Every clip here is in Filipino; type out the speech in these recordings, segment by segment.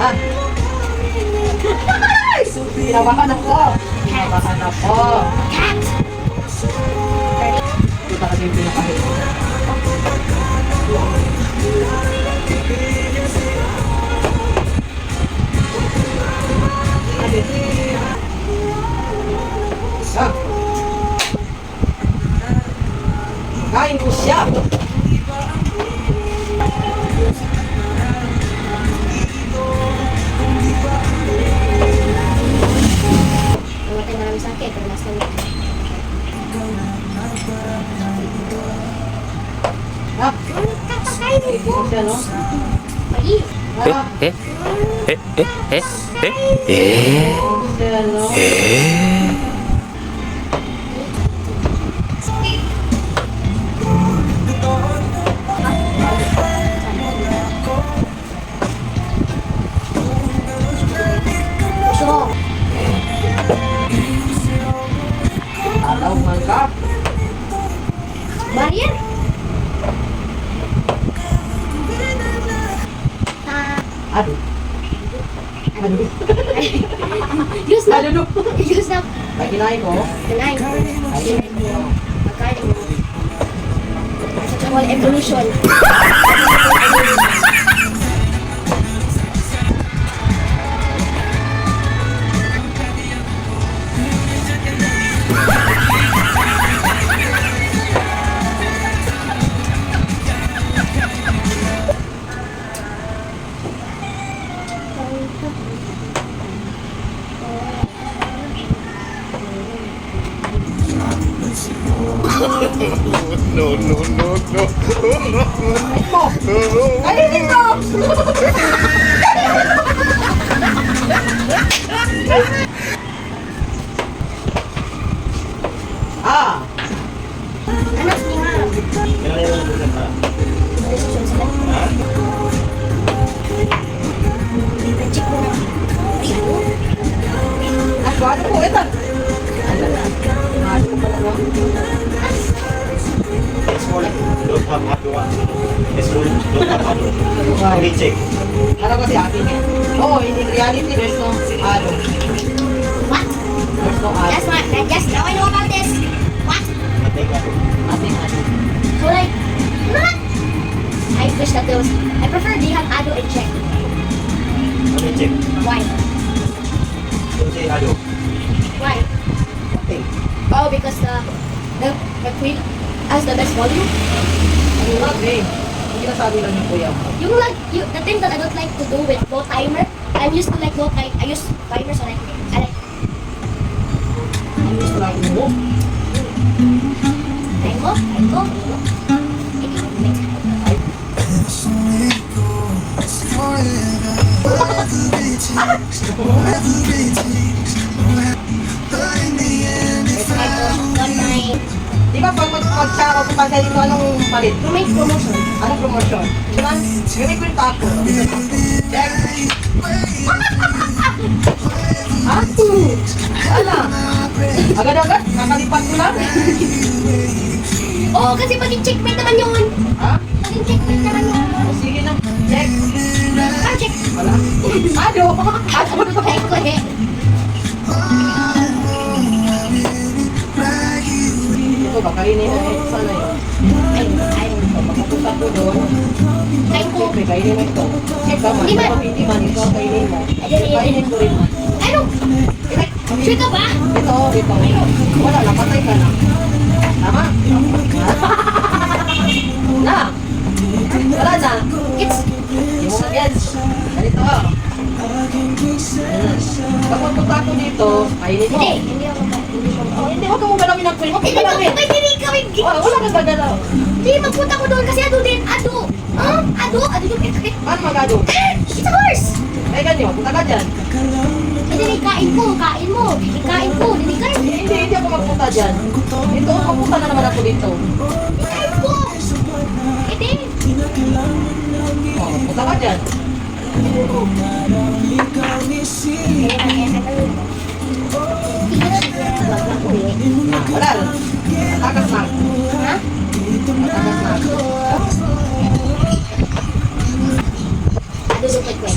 Ah. Tinawakan ako. Tinawakan ako. Cat! Kita kasi yung pinakahit. Ah. Kain ko siya. Namatay marami sa akin, pero last time. Ah. Kakakain Kain ko siya, no? Mali. Ah. Siya, no? So, Alaw man ka. barrier. Aduh. Aduh. Use na. Aduh. Use na. Ay, kinain ko. Kinain. Ay, Pagkain mo. Sa whole evolution. No, no, no, no. ay, dito! Ah! Anak niya. Decision sila. Check mo na. Ako, ano po, ito? Ano na? Ano ko pala, no? Don't have hot one. This room don't have hot one. Only check. Ano kasi akin eh? Oo, in reality, there's no ano. What? There's no ano. That's what. Just now I know about this. What? Take that. Ating ano. So like, you know what? I wish that there was. I prefer they have Ado and check. Only check. Why? Don't say hello. Why? Okay. Oh, because the queen has the best volume. Ano lang eh. Hindi na sabi lang yung kuya mo. Yung like, the thing that I don't like to do with no timer, I'm used to like no time. I use timer so like, I like Ang gusto lang mo. time mo. Di ba pag mag-tsaka ko pag dito, anong palit? To make promotion. Anong promotion? Diba? Gawin ko yung taco. Check. Ha? Ala. Agad-agad. Nakalipat ko lang. Oo, kasi paging checkmate naman yun. Ha? Paging checkmate naman yun. O, sige na. Check. Ah, check. Wala. Ano? Ano? Ay, ko eh. Ito ba? Kainin mo ito. Sana yun. Ay. So, pagkapunta ko doon, Ay, ko. siyempre, kainin mo ito. Check ka man. Hindi man. Kapag hindi man, ito kainin mo. Ay, Kainin ko rin man. Ano? Sure ka ba? Ito. Wala, napatay ka na. Tama? Na! Wala na. It's, Yung mga yan. Ganito. Kapag punta ko dito, kainin mo. hindi ako ba? Oh, hindi, huwag kang galawin ng kwento. Huwag Hindi kang ba? galawin. Pwede rin kami. Wala kang gagalaw. Hindi, magpunta ko doon kasi ado din. Ado. Huh? Ado yung eh. Paano magado? It's a horse. Eh, ganyan, punta ka dyan. Hindi, kain mo. Ikain ko. Hindi kain. Hindi ako magpunta dyan. Dito, magpunta na naman ako dito. Ikain ko. Hindi. Oh, punta ka dyan. Wala. Takas na. Ha? Takas na. Ado yung kwek-kwek.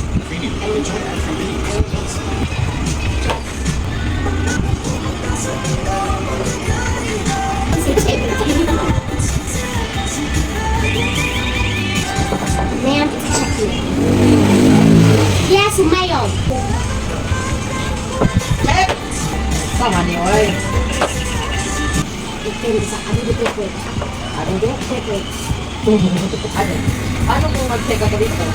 sama ni oy. Depende sa ano dito po. Ano do? Ano? Paano kung mag-check ako dito?